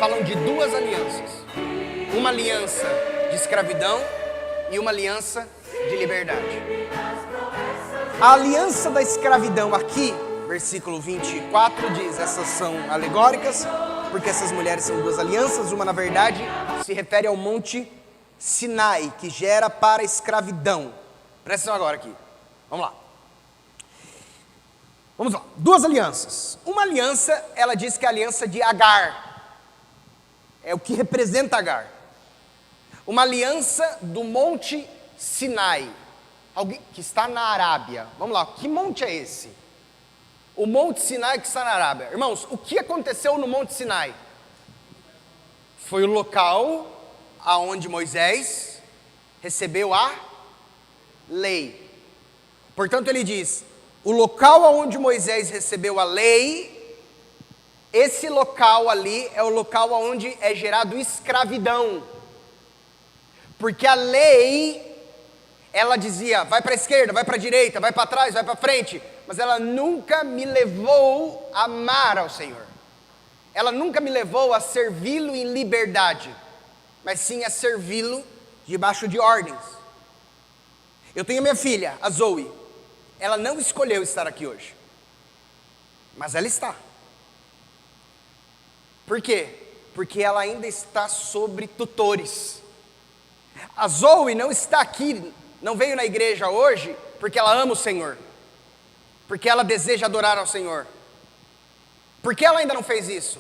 falam de duas alianças. Uma aliança de escravidão e uma aliança de liberdade. A aliança da escravidão aqui, versículo 24 diz, essas são alegóricas, porque essas mulheres são duas alianças. Uma, na verdade, se refere ao monte Sinai, que gera para a escravidão. Presta atenção agora aqui. Vamos lá. Vamos lá. Duas alianças. Uma aliança, ela diz que é a aliança de Agar. É o que representa Agar. Uma aliança do monte Sinai. Alguém que está na Arábia. Vamos lá. Que monte é esse? O monte Sinai que está na Arábia. Irmãos, o que aconteceu no monte Sinai? Foi o local aonde Moisés recebeu a lei. Portanto, ele diz, o local aonde Moisés recebeu a lei, esse local ali é o local aonde é gerado escravidão. Porque a lei, ela dizia, vai para a esquerda, vai para a direita, vai para trás, vai para frente, mas ela nunca me levou a amar ao Senhor. Ela nunca me levou a servi-lo em liberdade, mas sim a servi-lo debaixo de ordens. Eu tenho minha filha, a Zoe. Ela não escolheu estar aqui hoje, mas ela está. Por quê? Porque ela ainda está sobre tutores. A Zoe não está aqui, não veio na igreja hoje, porque ela ama o Senhor, porque ela deseja adorar ao Senhor. Por que ela ainda não fez isso?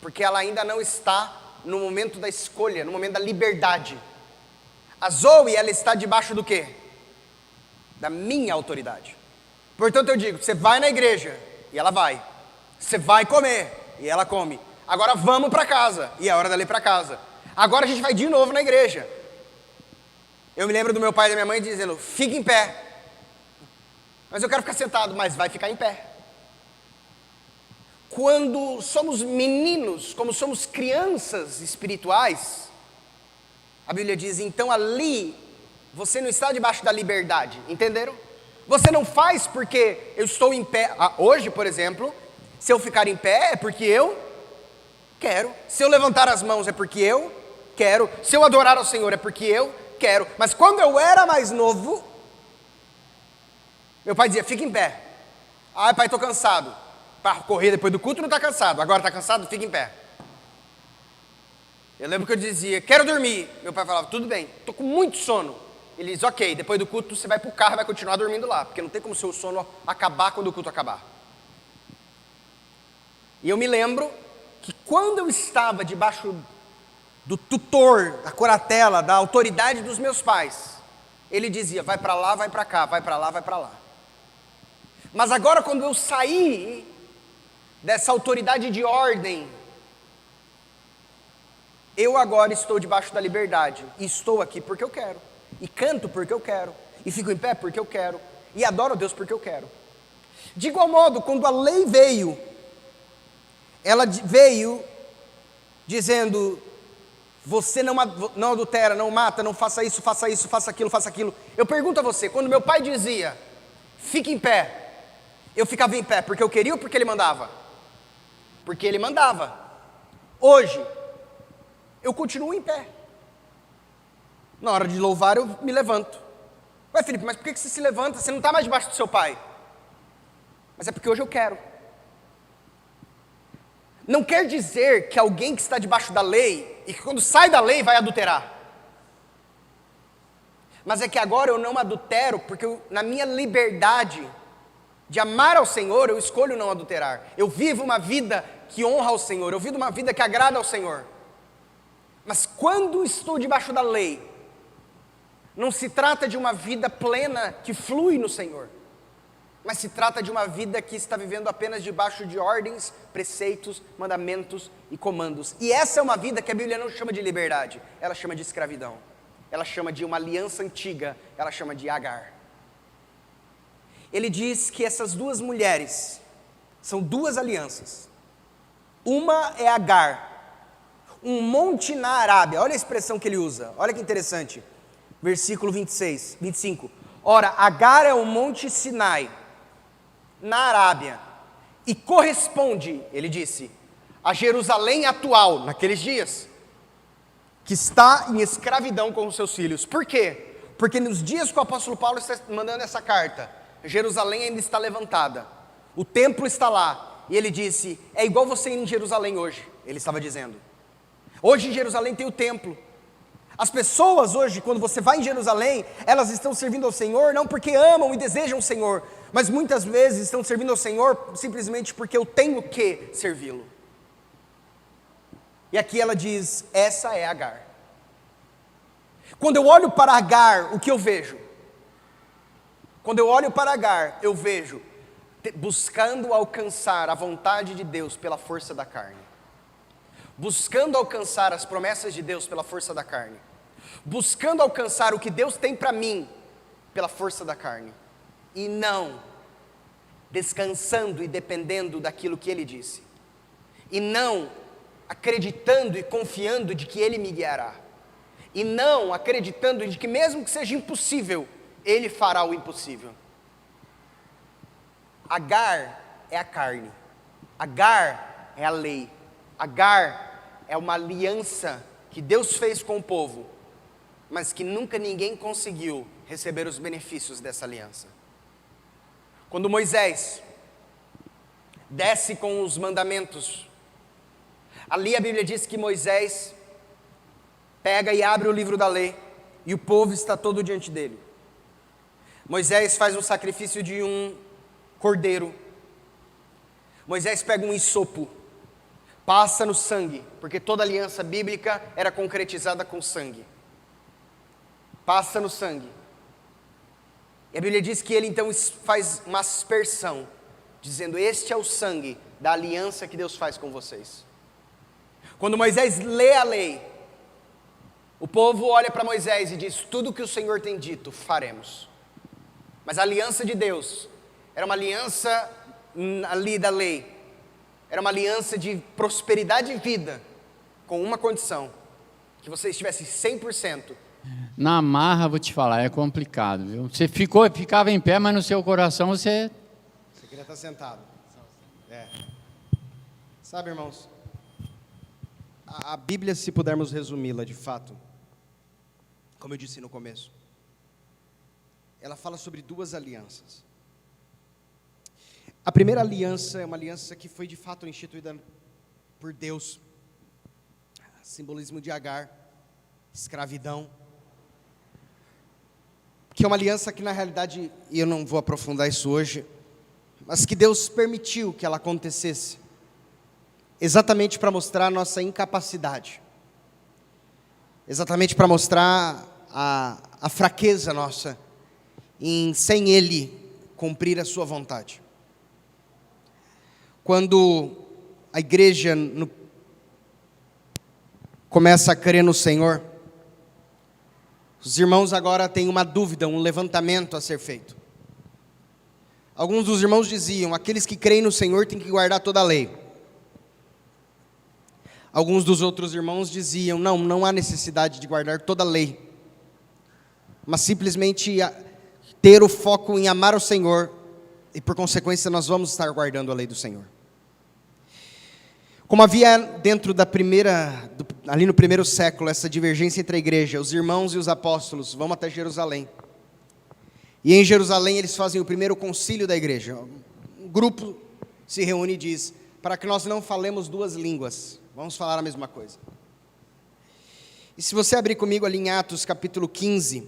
Porque ela ainda não está no momento da escolha, no momento da liberdade. A Zoe, ela está debaixo do quê? Da minha autoridade. Portanto eu digo, você vai na igreja, e ela vai. Você vai comer, e ela come. Agora vamos para casa, e é hora dela ir para casa. Agora a gente vai de novo na igreja. Eu me lembro do meu pai e da minha mãe dizendo, fica em pé. Mas eu quero ficar sentado, mas vai ficar em pé. Quando somos meninos, como somos crianças espirituais, a Bíblia diz, então ali, você não está debaixo da liberdade, entenderam? Você não faz porque eu estou em pé. Hoje, por exemplo, se eu ficar em pé é porque eu quero. Se eu levantar as mãos é porque eu quero. Se eu adorar ao Senhor é porque eu quero. Mas quando eu era mais novo, meu pai dizia, fica em pé. Ai pai, estou cansado. Para correr depois do culto não está cansado, agora está cansado, fica em pé. Eu lembro que eu dizia, quero dormir. Meu pai falava, tudo bem, estou com muito sono. Ele diz, ok, depois do culto você vai para o carro e vai continuar dormindo lá, porque não tem como o seu sono acabar quando o culto acabar. E eu me lembro que quando eu estava debaixo do tutor, da curatela, da autoridade dos meus pais, ele dizia, vai para lá, vai para cá, vai para lá, vai para lá. Mas agora quando eu saí dessa autoridade de ordem, eu agora estou debaixo da liberdade, e estou aqui porque eu quero, e canto porque eu quero, e fico em pé porque eu quero, e adoro a Deus porque eu quero. De igual modo, quando a lei veio, ela veio dizendo, você não adultera, não mata, não faça isso, faça isso, faça aquilo, faça aquilo. Eu pergunto a você, quando meu pai dizia, fique em pé, eu ficava em pé porque eu queria ou porque ele mandava? Porque ele mandava. Hoje, eu continuo em pé. Na hora de louvar, eu me levanto. Ué, Felipe, mas por que você se levanta? Você não está mais debaixo do seu pai. Mas é porque hoje eu quero. Não quer dizer que alguém que está debaixo da lei, e que quando sai da lei vai adulterar. Mas é que agora eu não adultero, porque na minha liberdade de amar ao Senhor, eu escolho não adulterar. Eu vivo uma vida que honra ao Senhor, eu vivo uma vida que agrada ao Senhor. Mas quando estou debaixo da lei, não se trata de uma vida plena que flui no Senhor, mas se trata de uma vida que está vivendo apenas debaixo de ordens, preceitos, mandamentos e comandos. E essa é uma vida que a Bíblia não chama de liberdade, ela chama de escravidão. Ela chama de uma aliança antiga, ela chama de Agar. Ele diz que essas duas mulheres são duas alianças. Uma é Agar, um monte na Arábia. Olha a expressão que ele usa, olha que interessante. Versículo 25. Ora, Agar é o monte Sinai, na Arábia, e corresponde, ele disse, a Jerusalém atual, naqueles dias, que está em escravidão com os seus filhos. Por quê? Porque nos dias que o apóstolo Paulo está mandando essa carta, Jerusalém ainda está levantada, o templo está lá, e ele disse, é igual você ir em Jerusalém hoje, ele estava dizendo. Hoje em Jerusalém tem o templo. As pessoas hoje, quando você vai em Jerusalém, elas estão servindo ao Senhor, não porque amam e desejam o Senhor, mas muitas vezes estão servindo ao Senhor simplesmente porque eu tenho que servi-lo. E aqui ela diz, essa é Agar. Quando eu olho para Agar, o que eu vejo? Quando eu olho para Agar, eu vejo buscando alcançar a vontade de Deus pela força da carne. Buscando alcançar as promessas de Deus pela força da carne. Buscando alcançar o que Deus tem para mim pela força da carne. E não descansando e dependendo daquilo que Ele disse. E não acreditando e confiando de que Ele me guiará. E não acreditando de que mesmo que seja impossível, Ele fará o impossível. Agar é a carne. Agar é a lei. Agar é uma aliança que Deus fez com o povo, mas que nunca ninguém conseguiu receber os benefícios dessa aliança. Quando Moisés desce com os mandamentos, ali a Bíblia diz que Moisés pega e abre o livro da lei, e o povo está todo diante dele. Moisés faz o sacrifício de um cordeiro. Moisés pega um hisopo, passa no sangue, porque toda aliança bíblica era concretizada com sangue. Passa no sangue. E a Bíblia diz que ele então faz uma aspersão, dizendo, este é o sangue da aliança que Deus faz com vocês. Quando Moisés lê a lei, o povo olha para Moisés e diz, tudo o que o Senhor tem dito, faremos. Mas a aliança de Deus era uma aliança ali da lei, era uma aliança de prosperidade e vida, com uma condição, que você estivesse 100%. Na marra, vou te falar, é complicado, viu? Você ficava em pé, mas no seu coração você queria estar sentado. Sabe, irmãos, a Bíblia, se pudermos resumi-la de fato, como eu disse no começo, ela fala sobre duas alianças. A primeira aliança é uma aliança que foi de fato instituída por Deus, simbolismo de Agar, escravidão, que é uma aliança que na realidade, e eu não vou aprofundar isso hoje, mas que Deus permitiu que ela acontecesse, exatamente para mostrar a nossa incapacidade, exatamente para mostrar a fraqueza nossa, sem Ele cumprir a sua vontade. Quando a igreja começa a crer no Senhor, os irmãos agora têm uma dúvida, um levantamento a ser feito. Alguns dos irmãos diziam, aqueles que creem no Senhor têm que guardar toda a lei. Alguns dos outros irmãos diziam, não há necessidade de guardar toda a lei, mas simplesmente ter o foco em amar o Senhor, e por consequência nós vamos estar guardando a lei do Senhor. Como havia dentro ali no primeiro século, essa divergência entre a igreja, os irmãos e os apóstolos vão até Jerusalém. E em Jerusalém eles fazem o primeiro concílio da igreja. Um grupo se reúne e diz, para que nós não falemos duas línguas, vamos falar a mesma coisa. E se você abrir comigo ali em Atos capítulo 15,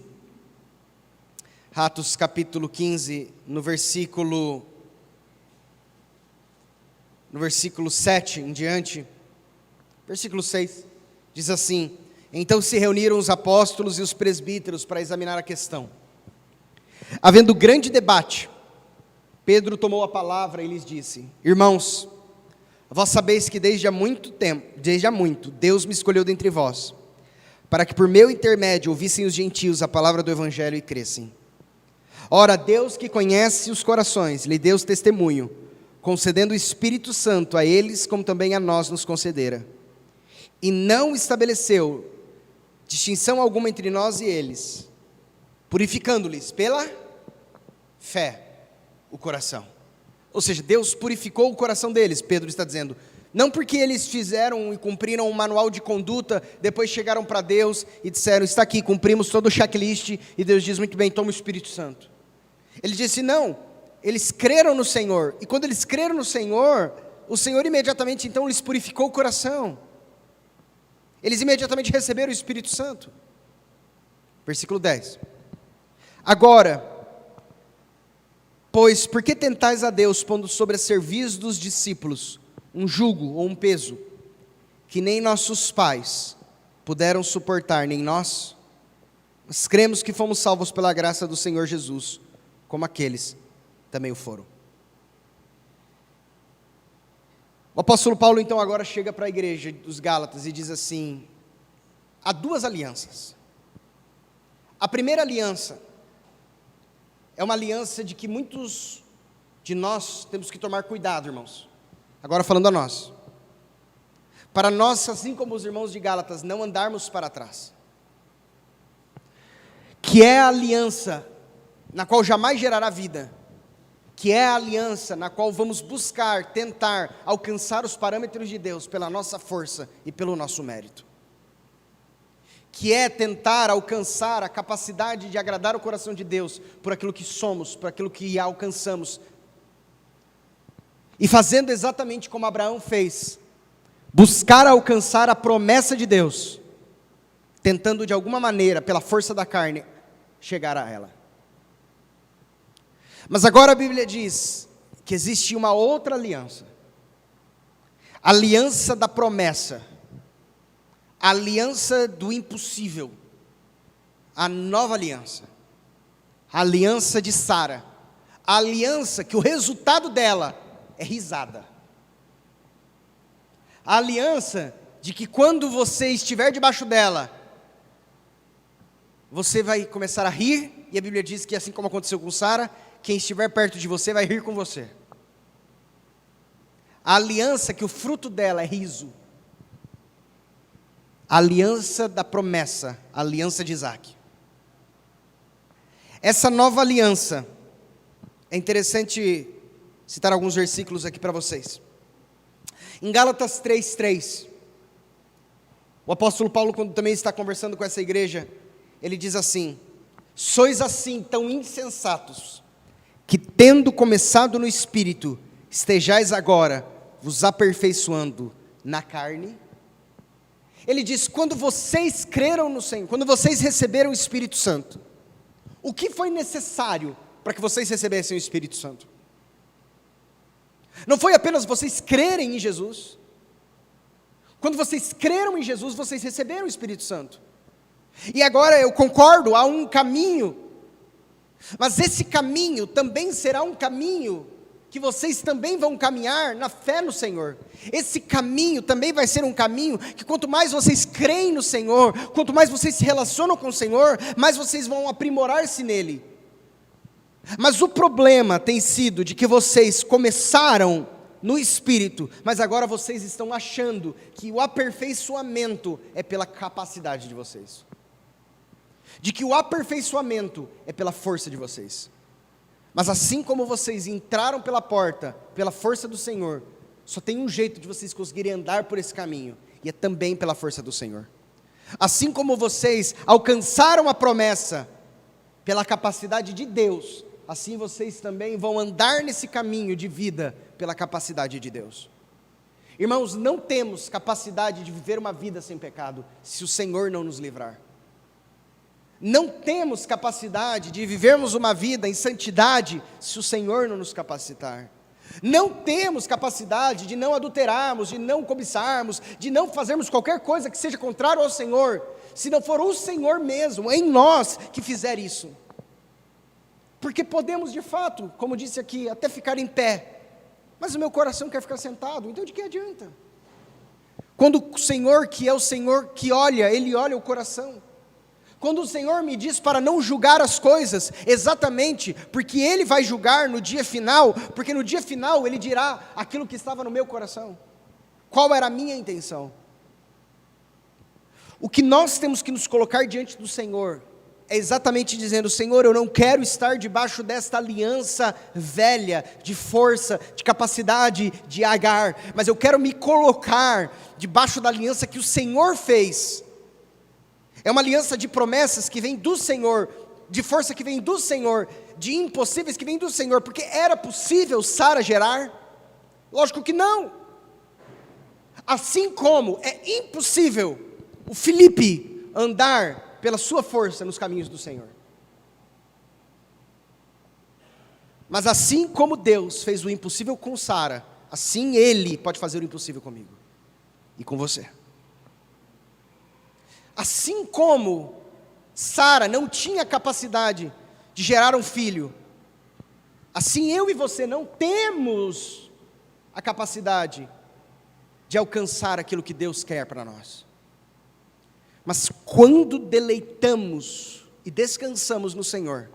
Atos capítulo 15, no versículo 7 em diante, versículo 6, diz assim, então se reuniram os apóstolos e os presbíteros para examinar a questão. Havendo grande debate, Pedro tomou a palavra e lhes disse, irmãos, vós sabeis que desde há muito, Deus me escolheu dentre vós, para que por meu intermédio ouvissem os gentios a palavra do evangelho e crescem. Ora, Deus que conhece os corações, lhe deu testemunho, concedendo o Espírito Santo a eles, como também a nós nos concedera. E não estabeleceu distinção alguma entre nós e eles, purificando-lhes pela fé o coração. Ou seja, Deus purificou o coração deles. Pedro está dizendo, Não porque eles fizeram e cumpriram um manual de conduta, depois chegaram para Deus e disseram, está aqui, cumprimos todo o checklist, e Deus diz, muito bem, toma o Espírito Santo. Ele disse, não, eles creram no Senhor, e quando eles creram no Senhor, o Senhor imediatamente então lhes purificou o coração. Eles imediatamente receberam o Espírito Santo. Versículo 10. Agora, pois, por que tentais a Deus, pondo sobre a cerviz dos discípulos um jugo ou um peso, que nem nossos pais puderam suportar, nem nós? Mas cremos que fomos salvos pela graça do Senhor Jesus, como aqueles também o foram. O apóstolo Paulo então agora chega para a igreja dos Gálatas e diz assim, há duas alianças. A primeira aliança é uma aliança de que muitos de nós temos que tomar cuidado, irmãos. Agora falando a nós. Para nós, assim como os irmãos de Gálatas, não andarmos para trás. Que é a aliança na qual jamais gerará vida. Que é a aliança na qual vamos buscar, tentar alcançar os parâmetros de Deus pela nossa força e pelo nosso mérito. Que é tentar alcançar a capacidade de agradar o coração de Deus por aquilo que somos, por aquilo que alcançamos. E fazendo exatamente como Abraão fez, buscar alcançar a promessa de Deus, tentando de alguma maneira, pela força da carne, chegar a ela. Mas agora a Bíblia diz que existe uma outra aliança, a aliança da promessa, a aliança do impossível, a nova aliança, a aliança de Sara, a aliança que o resultado dela é risada, a aliança de que quando você estiver debaixo dela, você vai começar a rir, e a Bíblia diz que assim como aconteceu com Sara, quem estiver perto de você vai rir com você. A aliança que o fruto dela é riso. A aliança da promessa, a aliança de Isaac. Essa nova aliança, é interessante citar alguns versículos aqui para vocês. Em Gálatas 3:3, o apóstolo Paulo, quando também está conversando com essa igreja, ele diz assim, sois assim tão insensatos, que tendo começado no Espírito, estejais agora vos aperfeiçoando na carne. Ele diz, quando vocês creram no Senhor, quando vocês receberam o Espírito Santo, o que foi necessário para que vocês recebessem o Espírito Santo? Não foi apenas vocês crerem em Jesus. Quando vocês creram em Jesus, vocês receberam o Espírito Santo. E agora eu concordo, há um caminho, mas esse caminho também será um caminho que vocês também vão caminhar na fé no Senhor. Esse caminho também vai ser um caminho que quanto mais vocês creem no Senhor, quanto mais vocês se relacionam com o Senhor, mais vocês vão aprimorar-se nele. Mas o problema tem sido de que vocês começaram no Espírito, mas agora vocês estão achando que o aperfeiçoamento é pela capacidade de vocês. De que o aperfeiçoamento é pela força de vocês. Mas assim como vocês entraram pela porta, pela força do Senhor, só tem um jeito de vocês conseguirem andar por esse caminho, e é também pela força do Senhor. Assim como vocês alcançaram a promessa pela capacidade de Deus, assim vocês também vão andar nesse caminho de vida pela capacidade de Deus. Irmãos, não temos capacidade de viver uma vida sem pecado, se o Senhor não nos livrar. Não temos capacidade de vivermos uma vida em santidade, se o Senhor não nos capacitar. Não temos capacidade de não adulterarmos, de não cobiçarmos, de não fazermos qualquer coisa que seja contrário ao Senhor, se não for o Senhor mesmo, em nós, que fizer isso. Porque podemos de fato, como disse aqui, até ficar em pé, mas o meu coração quer ficar sentado, então de que adianta? Quando o Senhor, que é o Senhor que olha, Ele olha o coração. Quando o Senhor me diz para não julgar as coisas, exatamente porque Ele vai julgar no dia final, porque no dia final Ele dirá aquilo que estava no meu coração, qual era a minha intenção. O que nós temos que nos colocar diante do Senhor é exatamente dizendo: Senhor, eu não quero estar debaixo desta aliança velha, de força, de capacidade, de Agar, mas eu quero me colocar debaixo da aliança que o Senhor fez. É uma aliança de promessas que vem do Senhor, de força que vem do Senhor, de impossíveis que vem do Senhor, porque era possível Sara gerar? Lógico que não. Assim como é impossível o Felipe andar pela sua força nos caminhos do Senhor. Mas assim como Deus fez o impossível com Sara, assim Ele pode fazer o impossível comigo e com você. Assim como Sara não tinha capacidade de gerar um filho, assim eu e você não temos a capacidade de alcançar aquilo que Deus quer para nós. Mas quando deleitamos e descansamos no Senhor,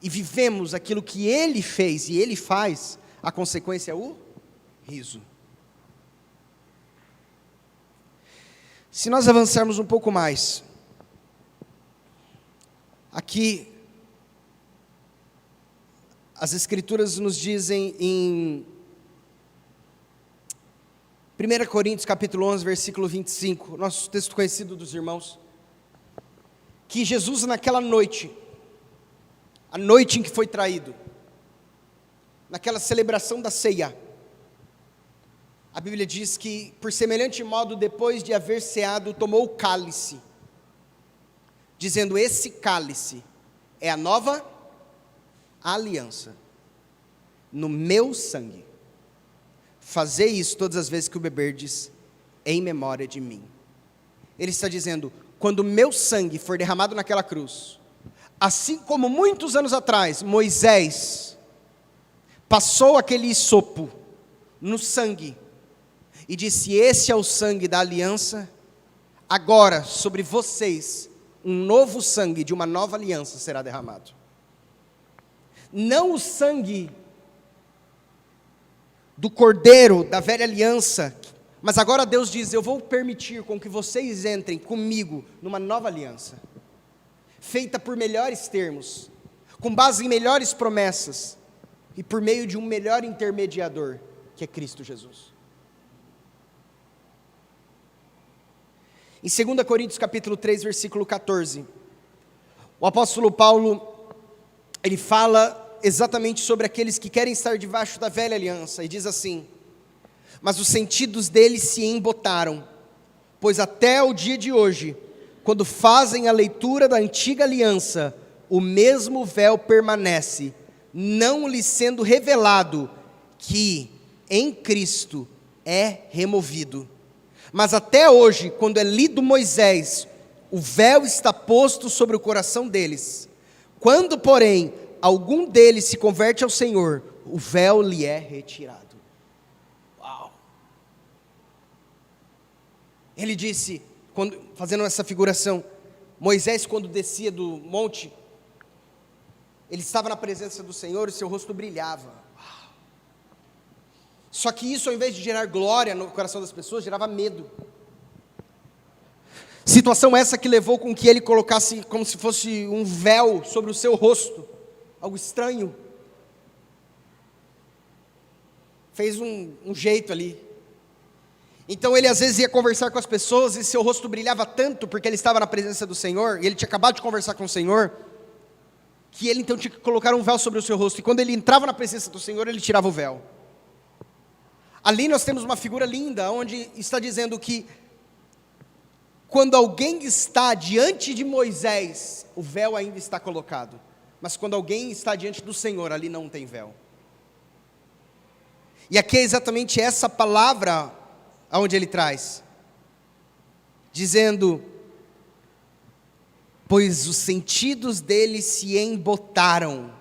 e vivemos aquilo que Ele fez e Ele faz, a consequência é o riso. Se nós avançarmos um pouco mais, aqui, as Escrituras nos dizem em 1 Coríntios capítulo 11, versículo 25, nosso texto conhecido dos irmãos, que Jesus naquela noite, a noite em que foi traído, naquela celebração da ceia, a Bíblia diz que, por semelhante modo, depois de haver ceado, tomou o cálice, dizendo: esse cálice é a nova aliança, no meu sangue. Fazei isso todas as vezes que o beberdes, em memória de mim. Ele está dizendo: quando o meu sangue for derramado naquela cruz, assim como muitos anos atrás, Moisés passou aquele hisopo no sangue, e disse: esse é o sangue da aliança, agora sobre vocês, um novo sangue de uma nova aliança será derramado. Não o sangue do cordeiro da velha aliança, mas agora Deus diz: eu vou permitir com que vocês entrem comigo numa nova aliança, feita por melhores termos, com base em melhores promessas, e por meio de um melhor intermediador, que é Cristo Jesus. Em 2 Coríntios capítulo 3, versículo 14, o apóstolo Paulo, ele fala exatamente sobre aqueles que querem estar debaixo da velha aliança, e diz assim: mas os sentidos deles se embotaram, pois até o dia de hoje, quando fazem a leitura da antiga aliança, o mesmo véu permanece, não lhes sendo revelado que em Cristo é removido. Mas até hoje, quando é lido Moisés, o véu está posto sobre o coração deles. Quando, porém, algum deles se converte ao Senhor, o véu lhe é retirado. Uau! Ele disse, fazendo essa figuração, Moisés, quando descia do monte, ele estava na presença do Senhor e seu rosto brilhava. Só que isso, ao invés de gerar glória no coração das pessoas, gerava medo. Situação essa que levou com que ele colocasse como se fosse um véu sobre o seu rosto, algo estranho. Fez um jeito ali. Então ele às vezes ia conversar com as pessoas e seu rosto brilhava tanto, porque ele estava na presença do Senhor, e ele tinha acabado de conversar com o Senhor, que ele então tinha que colocar um véu sobre o seu rosto, e quando ele entrava na presença do Senhor, ele tirava o véu. Ali nós temos uma figura linda, onde está dizendo que quando alguém está diante de Moisés, o véu ainda está colocado, mas quando alguém está diante do Senhor, ali não tem véu. E aqui é exatamente essa palavra aonde ele traz, dizendo: pois os sentidos dele se embotaram,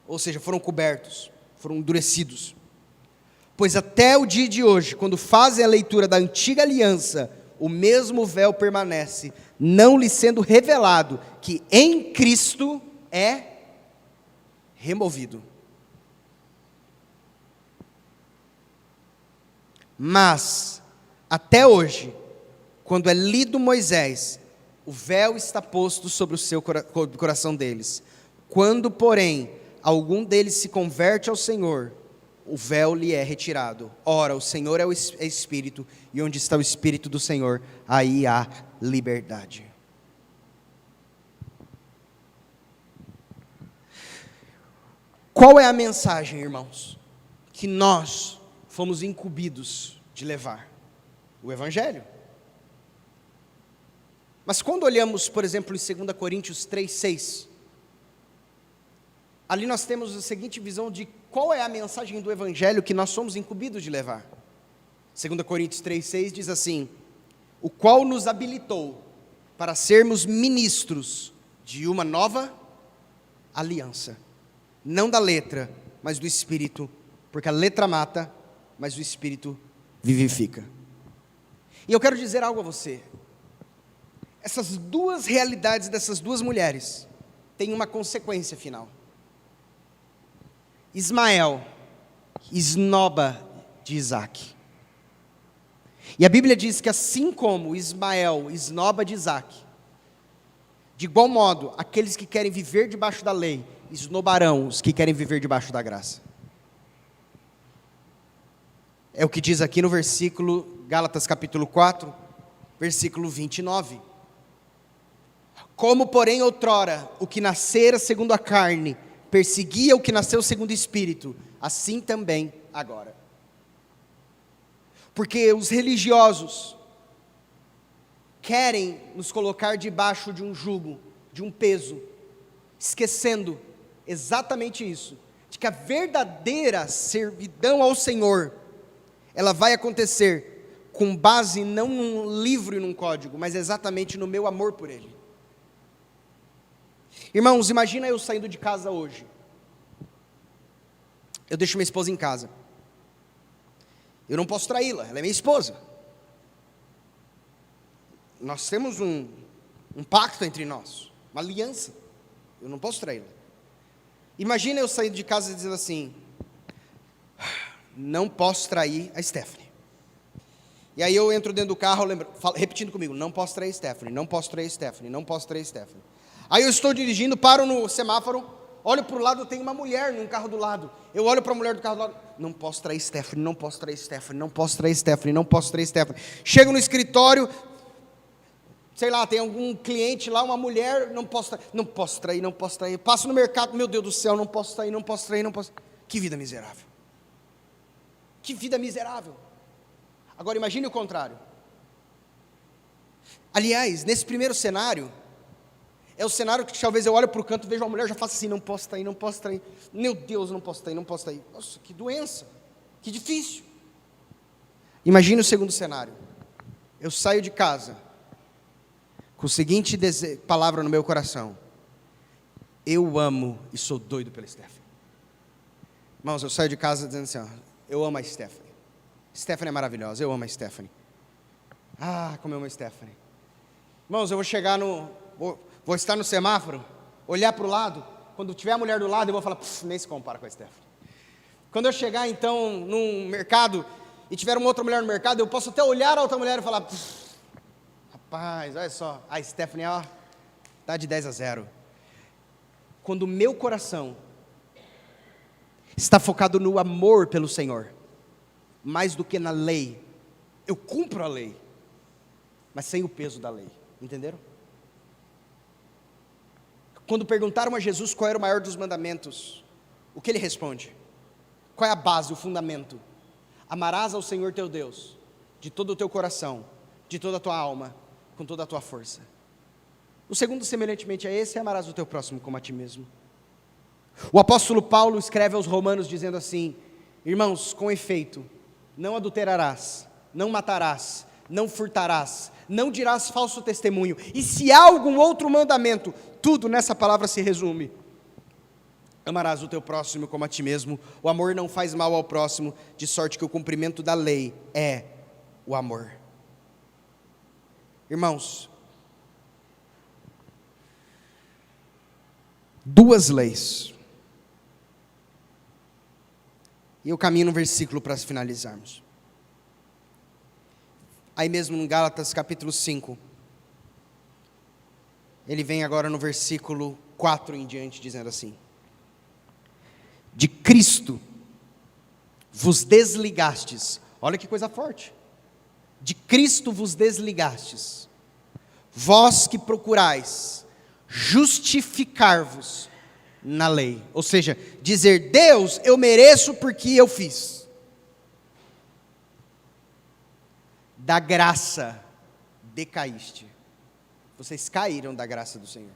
ou seja, foram cobertos, foram endurecidos. Pois até o dia de hoje, quando fazem a leitura da antiga aliança, o mesmo véu permanece, não lhe sendo revelado que em Cristo é removido. Mas, até hoje, quando é lido Moisés, o véu está posto sobre o seu coração deles. Quando, porém, algum deles se converte ao Senhor, o véu lhe é retirado. Ora, o Senhor é Espírito, e onde está o Espírito do Senhor, aí há liberdade. Qual é a mensagem, irmãos, que nós fomos incumbidos de levar? O Evangelho. Mas quando olhamos, por exemplo, em 2 Coríntios 3:6, ali nós temos a seguinte visão de qual é a mensagem do Evangelho que nós somos incumbidos de levar. 2 Coríntios 3:6 diz assim: o qual nos habilitou para sermos ministros de uma nova aliança, não da letra, mas do Espírito, porque a letra mata, mas o Espírito vivifica. E eu quero dizer algo a você, essas duas realidades dessas duas mulheres têm uma consequência final. Ismael esnoba de Isaac. E a Bíblia diz que assim como Ismael esnoba de Isaac, de igual modo, aqueles que querem viver debaixo da lei, esnobarão os que querem viver debaixo da graça. É o que diz aqui no versículo, Gálatas capítulo 4, versículo 29. Como, porém, outrora, o que nascera segundo a carne, perseguia o que nasceu segundo o Espírito, assim também agora. Porque os religiosos querem nos colocar debaixo de um jugo, de um peso, esquecendo exatamente isso, de que a verdadeira servidão ao Senhor, ela vai acontecer com base não num livro e num código, mas exatamente no meu amor por Ele. Irmãos, imagina eu saindo de casa hoje. Eu deixo minha esposa em casa. Eu não posso traí-la, ela é minha esposa. Nós temos um pacto entre nós, uma aliança. Eu não posso traí-la. Imagina eu saindo de casa dizendo assim: não posso trair a Stephanie. E aí eu entro dentro do carro, repetindo comigo: não posso trair a Stephanie, não posso trair a Stephanie, não posso trair a Stephanie. Aí eu estou dirigindo, paro no semáforo, olho para o lado, tem uma mulher num carro do lado. Eu olho para a mulher do carro do lado: não posso trair Stephanie, não posso trair Stephanie, não posso trair Stephanie, não posso trair Stephanie. Chego no escritório, sei lá, tem algum cliente lá, uma mulher: não posso trair, não posso trair, não posso trair. Passo no mercado: meu Deus do céu, não posso trair, não posso trair, não posso. Que vida miserável. Que vida miserável. Agora imagine o contrário. Aliás, nesse primeiro cenário, é o cenário que talvez eu olho para o canto, vejo uma mulher, já faço assim: não posso trair, não posso trair. Meu Deus, não posso trair, não posso trair. Nossa, que doença, que difícil. Imagine o segundo cenário. Eu saio de casa com o seguinte palavra no meu coração: eu amo e sou doido pela Stephanie. Irmãos, eu saio de casa dizendo assim: ó, eu amo a Stephanie. Stephanie é maravilhosa, eu amo a Stephanie. Ah, como eu amo a Stephanie. Irmãos, eu vou chegar vou estar no semáforo, olhar para o lado, quando tiver a mulher do lado, eu vou falar: nem se compara com a Stephanie. Quando eu chegar então num mercado e tiver uma outra mulher no mercado, eu posso até olhar a outra mulher e falar: rapaz, olha só, a Stephanie, ó, está de 10-0. Quando o meu coração está focado no amor pelo Senhor, mais do que na lei, eu cumpro a lei, mas sem o peso da lei, entenderam? Quando perguntaram a Jesus qual era o maior dos mandamentos, o que ele responde? Qual é a base, o fundamento? Amarás ao Senhor teu Deus, de todo o teu coração, de toda a tua alma, com toda a tua força. O segundo, semelhantemente a esse, é amarás o teu próximo como a ti mesmo. O apóstolo Paulo escreve aos Romanos dizendo assim: irmãos, com efeito, não adulterarás, não matarás, não furtarás, não dirás falso testemunho, e se há algum outro mandamento, tudo nessa palavra se resume: amarás o teu próximo como a ti mesmo. O amor não faz mal ao próximo, de sorte que o cumprimento da lei é o amor. Irmãos, duas leis. E eu caminho no versículo para finalizarmos. Aí mesmo em Gálatas capítulo 5, ele vem agora no versículo 4 em diante, dizendo assim: de Cristo vos desligastes. Olha que coisa forte. De Cristo vos desligastes, vós que procurais justificar-vos na lei. Ou seja, dizer, Deus, eu mereço porque eu fiz. Da graça decaíste. Vocês caíram da graça do Senhor.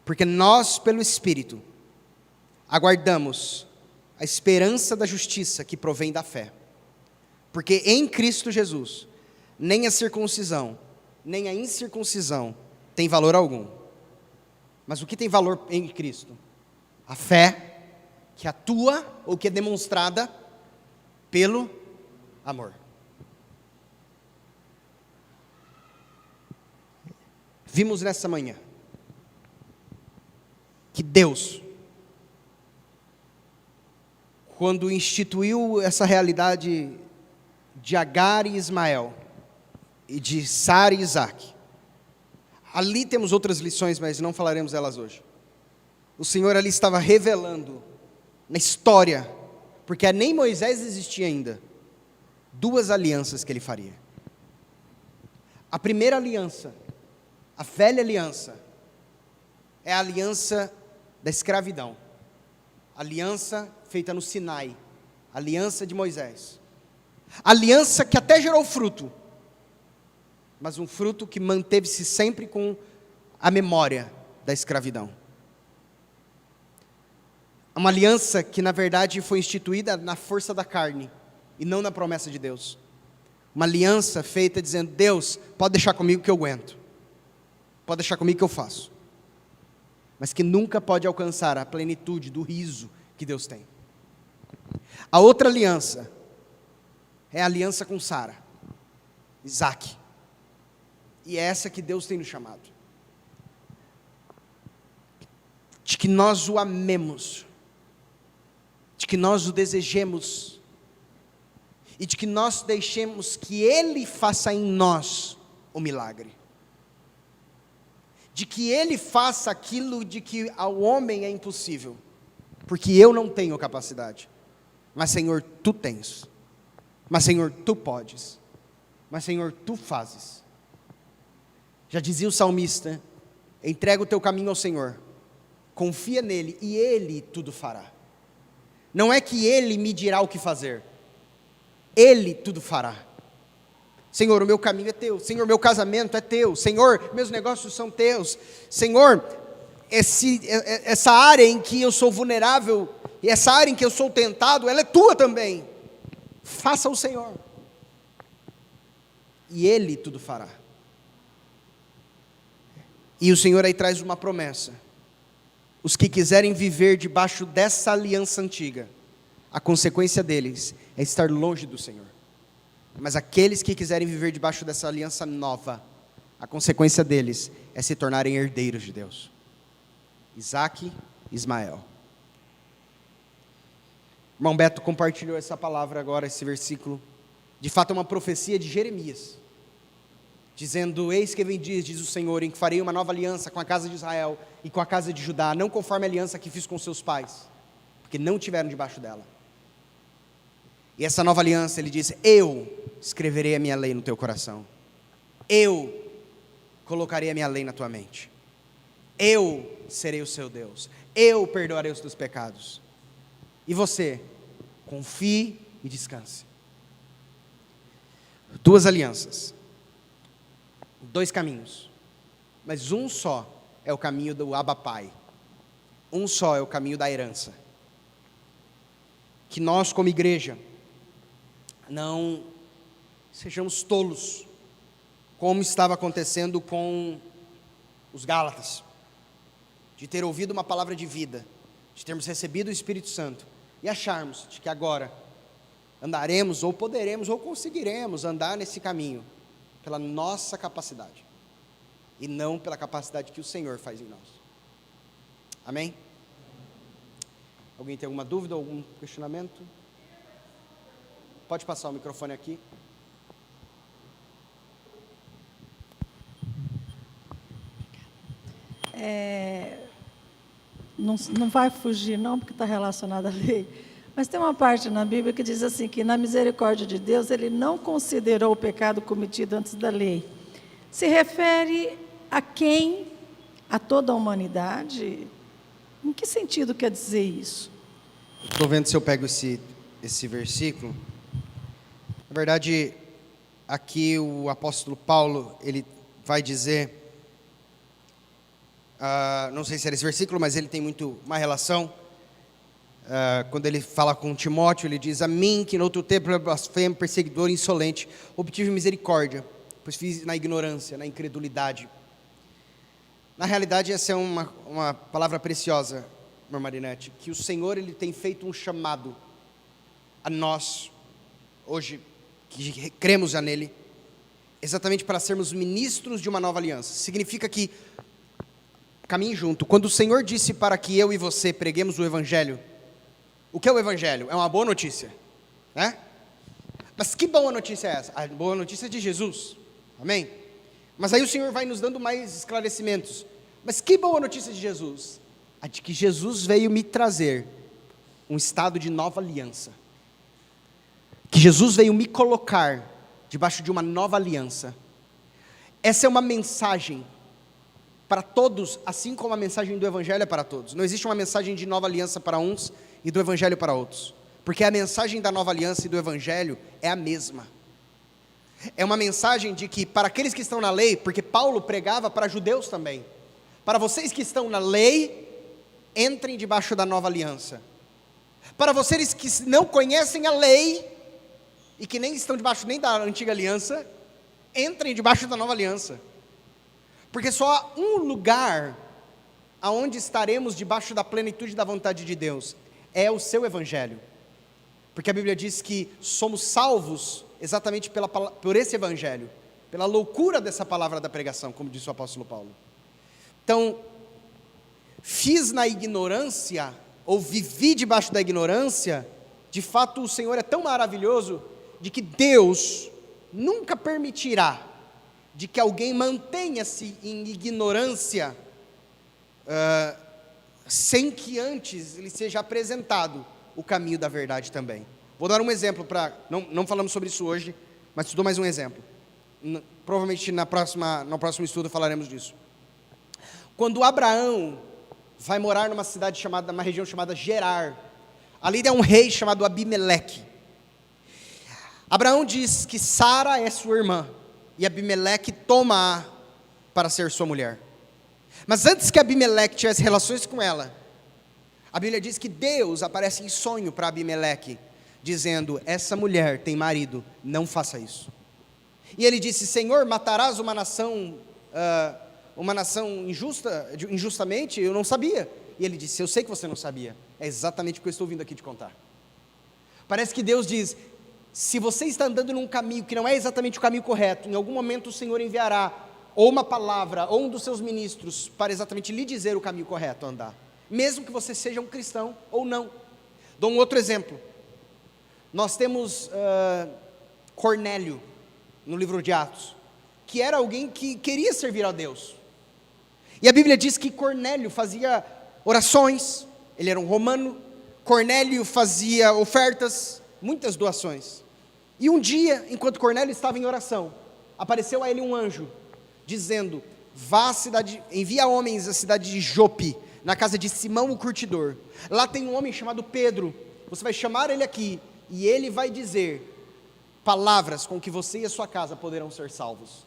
Porque nós, pelo Espírito, aguardamos a esperança da justiça que provém da fé. Porque em Cristo Jesus, nem a circuncisão, nem a incircuncisão tem valor algum. Mas o que tem valor em Cristo? A fé que atua ou que é demonstrada pelo amor. Vimos nessa manhã que Deus, quando instituiu essa realidade de Agar e Ismael, e de Sara e Isaac, ali temos outras lições, mas não falaremos delas hoje. O Senhor ali estava revelando na história, porque nem Moisés existia ainda, duas alianças que ele faria. A primeira aliança, a velha aliança, é a aliança da escravidão, aliança feita no Sinai, aliança de Moisés, aliança que até gerou fruto, mas um fruto que manteve-se sempre com a memória da escravidão. Uma aliança que na verdade foi instituída na força da carne, e não na promessa de Deus. Uma aliança feita dizendo, Deus, pode deixar comigo que eu aguento, pode deixar comigo que eu faço, mas que nunca pode alcançar a plenitude do riso que Deus tem. A outra aliança é a aliança com Sara, Isaac, e é essa que Deus tem nos chamado, de que nós o amemos, de que nós o desejemos, e de que nós deixemos que Ele faça em nós o milagre, de que Ele faça aquilo de que ao homem é impossível, porque eu não tenho capacidade, mas Senhor, Tu tens, mas Senhor, Tu podes, mas Senhor, Tu fazes. Já dizia o salmista, entrega o teu caminho ao Senhor, confia nele e Ele tudo fará. Não é que Ele me dirá o que fazer, Ele tudo fará. Senhor, o meu caminho é Teu, Senhor, meu casamento é Teu, Senhor, meus negócios são Teus, Senhor, essa área em que eu sou vulnerável, e essa área em que eu sou tentado, ela é Tua também, faça o Senhor, e Ele tudo fará. E o Senhor aí traz uma promessa, os que quiserem viver debaixo dessa aliança antiga, a consequência deles é estar longe do Senhor, mas aqueles que quiserem viver debaixo dessa aliança nova, a consequência deles é se tornarem herdeiros de Deus. Isaac e Ismael. O irmão Beto compartilhou essa palavra agora, esse versículo, de fato é uma profecia de Jeremias, dizendo, eis que vem dias, diz o Senhor, em que farei uma nova aliança com a casa de Israel e com a casa de Judá, não conforme a aliança que fiz com seus pais, porque não tiveram debaixo dela. E essa nova aliança, ele diz, eu escreverei a minha lei no teu coração, eu colocarei a minha lei na tua mente, eu serei o seu Deus, eu perdoarei os teus pecados, e você, confie e descanse. Duas alianças, dois caminhos, mas um só é o caminho do Abba Pai, um só é o caminho da herança. Que nós como igreja não sejamos tolos, como estava acontecendo com os Gálatas, de ter ouvido uma palavra de vida, de termos recebido o Espírito Santo, e acharmos de que agora andaremos, ou poderemos, ou conseguiremos andar nesse caminho, pela nossa capacidade, e não pela capacidade que o Senhor faz em nós. Amém? Alguém tem alguma dúvida, algum questionamento? Pode passar o microfone aqui. não vai fugir não, porque está relacionado à lei, mas tem uma parte na Bíblia que diz assim, que na misericórdia de Deus, Ele não considerou o pecado cometido antes da lei. Se refere a quem? A toda a humanidade? Em que sentido quer dizer isso? Estou vendo se eu pego esse versículo. Na verdade, aqui o apóstolo Paulo, ele vai dizer, não sei se era esse versículo, mas ele tem muito uma relação. Quando ele fala com Timóteo, ele diz: a mim, que no outro tempo era blasfemo, perseguidor, insolente, obtive misericórdia, pois fiz na ignorância, na incredulidade. Na realidade, essa é uma palavra preciosa, irmã Marinete, que o Senhor, Ele tem feito um chamado a nós, hoje, que cremos já nele, exatamente para sermos ministros de uma nova aliança. Significa que, caminhe junto, quando o Senhor disse para que eu e você preguemos o Evangelho, o que é o Evangelho? É uma boa notícia, né? Mas que boa notícia é essa? A boa notícia é de Jesus, amém? Mas aí o Senhor vai nos dando mais esclarecimentos. Mas que boa notícia de Jesus? A de que Jesus veio me trazer um estado de nova aliança. Que Jesus veio me colocar debaixo de uma nova aliança. Essa é uma mensagem para todos, assim como a mensagem do Evangelho é para todos. Não existe uma mensagem de nova aliança para uns e do Evangelho para outros. Porque a mensagem da nova aliança e do Evangelho é a mesma. É uma mensagem de que para aqueles que estão na lei, porque Paulo pregava para judeus também, para vocês que estão na lei, entrem debaixo da nova aliança. Para vocês que não conhecem a lei, e que nem estão debaixo nem da antiga aliança, entrem debaixo da nova aliança. Porque só há um lugar aonde estaremos debaixo da plenitude da vontade de Deus, é o seu Evangelho. Porque a Bíblia diz que somos salvos exatamente por esse Evangelho, pela loucura dessa palavra da pregação, como disse o apóstolo Paulo. Então, fiz na ignorância, ou vivi debaixo da ignorância, de fato o Senhor é tão maravilhoso, de que Deus nunca permitirá de que alguém mantenha-se em ignorância, sem que antes lhe seja apresentado o caminho da verdade também. Vou dar um exemplo, não falamos sobre isso hoje, mas te dou mais um exemplo. Provavelmente no próximo estudo falaremos disso. Quando Abraão vai morar numa região chamada Gerar, ali é um rei chamado Abimeleque. Abraão diz que Sara é sua irmã, e Abimeleque toma-a para ser sua mulher. Mas antes que Abimeleque tivesse relações com ela, a Bíblia diz que Deus aparece em sonho para Abimeleque, dizendo: essa mulher tem marido, não faça isso. E ele disse: Senhor, matarás uma nação injustamente? Eu não sabia. E ele disse: eu sei que você não sabia, é exatamente o que eu estou vindo aqui te contar. Parece que Deus diz: se você está andando num caminho que não é exatamente o caminho correto, em algum momento o Senhor enviará ou uma palavra, ou um dos seus ministros, para exatamente lhe dizer o caminho correto a andar, mesmo que você seja um cristão ou não. Dou um outro exemplo. Nós temos Cornélio, no livro de Atos, que era alguém que queria servir a Deus, e a Bíblia diz que Cornélio fazia orações, ele era um romano. Cornélio fazia ofertas, muitas doações, e um dia, enquanto Cornélio estava em oração, apareceu a ele um anjo, dizendo: vá à cidade, envia homens à cidade de Jope, na casa de Simão o curtidor, lá tem um homem chamado Pedro, você vai chamar ele aqui, e ele vai dizer palavras com que você e a sua casa poderão ser salvos.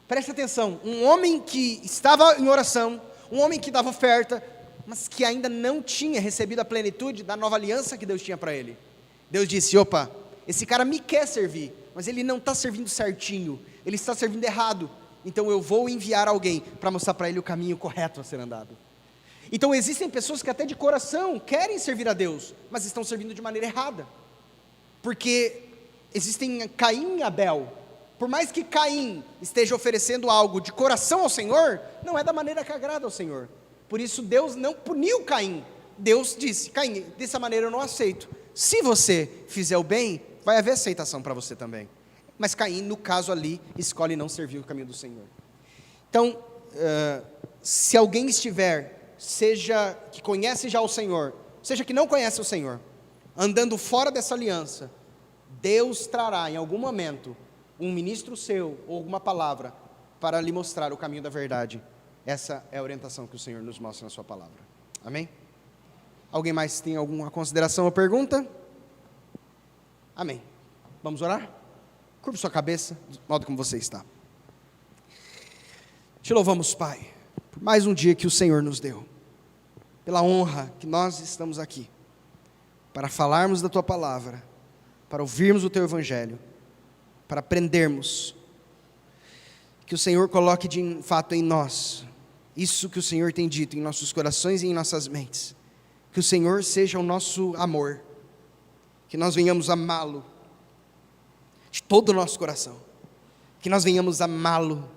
Preste atenção, um homem que estava em oração, um homem que dava oferta, mas que ainda não tinha recebido a plenitude da nova aliança que Deus tinha para ele. Deus disse: opa, esse cara me quer servir, mas ele não está servindo certinho, ele está servindo errado, então eu vou enviar alguém para mostrar para ele o caminho correto a ser andado. Então existem pessoas que até de coração querem servir a Deus, mas estão servindo de maneira errada, porque existem Caim e Abel. Por mais que Caim esteja oferecendo algo de coração ao Senhor, não é da maneira que agrada ao Senhor. Por isso Deus não puniu Caim. Deus disse: Caim, dessa maneira eu não aceito. Se você fizer o bem, vai haver aceitação para você também. Mas Caim, no caso ali, escolhe não servir o caminho do Senhor. Então, se alguém estiver, seja que conhece já o Senhor, seja que não conhece o Senhor, andando fora dessa aliança, Deus trará em algum momento um ministro seu ou alguma palavra para lhe mostrar o caminho da verdade. Essa é a orientação que o Senhor nos mostra na sua palavra. Amém? Alguém mais tem alguma consideração ou pergunta? Amém. Vamos orar? Curve sua cabeça, do modo como você está. Te louvamos, Pai, por mais um dia que o Senhor nos deu, pela honra que nós estamos aqui, para falarmos da Tua palavra, para ouvirmos o Teu Evangelho, para aprendermos. Que o Senhor coloque de fato em nós isso que o Senhor tem dito em nossos corações e em nossas mentes. Que o Senhor seja o nosso amor, que nós venhamos amá-lo de todo o nosso coração, que nós venhamos amá-lo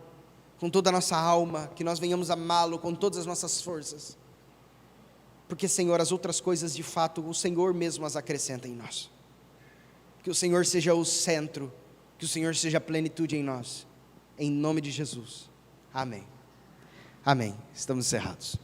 com toda a nossa alma, que nós venhamos amá-lo com todas as nossas forças, porque, Senhor, as outras coisas de fato o Senhor mesmo as acrescenta em nós. Que o Senhor seja o centro, que o Senhor seja a plenitude em nós, em nome de Jesus, amém. Amém, estamos encerrados.